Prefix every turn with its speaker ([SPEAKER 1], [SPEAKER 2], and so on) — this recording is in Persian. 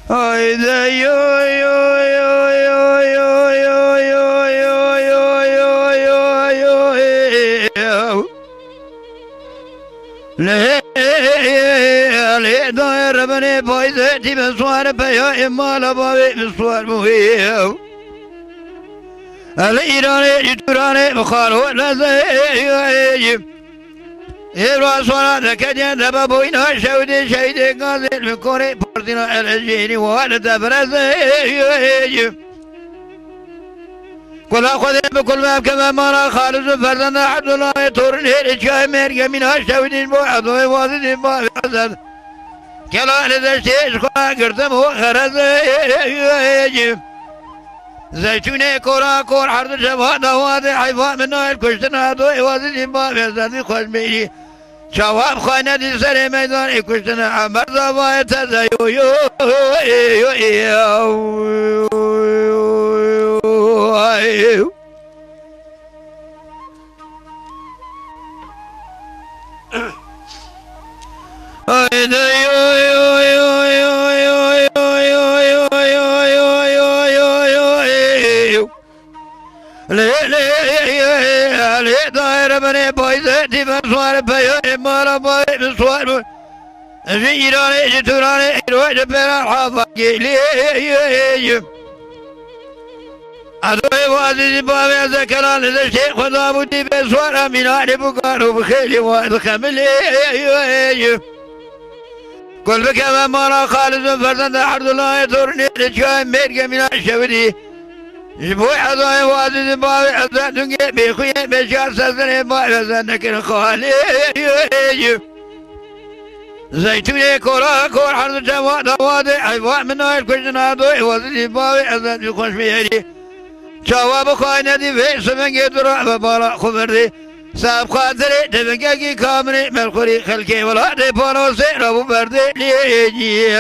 [SPEAKER 1] Haydi yo yo yo yo yo yo yo yo yo yo yo yo. Le le dair beni payzeti beswar peya imala bavi beswar muhiyo. El irane iturane bukharo lazayim. İbra sonra dekece deba boyuna şevdi şeydi gazil mikori pardina el ejini ve debrezeyim. كل أخذ بكل ما كما مرى خالص فردنا عبد الله تورن هير شاي مرقى من هالشوين البوعد ويوازن البوعد كلا لذا الشيش خلا قرتم هو خرز زيتوني كورا كور حرد شبه دواد حيفاء من نايل كشتنا دو يوازن البوعد زادي خوش بيجي شواب خانة دي سر ميدان كشتنا عمر زباية تزيو يو يو يو داير بني بايزتي بسوار بيا مالا باي بسوار زيراني جتوراني روج بيرا حافظ لي أدوي وادي بابي ذكران للشيخ خدا بودي بسوار من علي بقارو بخيلي واد خملي كل بكما مالا خالد فردن عبد الله يطورني لشاي ميرقى من الشودي جبوي حضاي وادي بابي أزادن بيخوي بشار سزن بابي أزادن خالي زيتوني كورا كور حرد جواد وادي حيوان من نايل كشنا دوي وادي بابي أزادن خوش بيهدي جواب خاينة دي في سمن يدرع ببارا خبردي ساب خاطري تبقى كامري ملخوري خلقي ولا دي بانو سيرا ببردي ليجي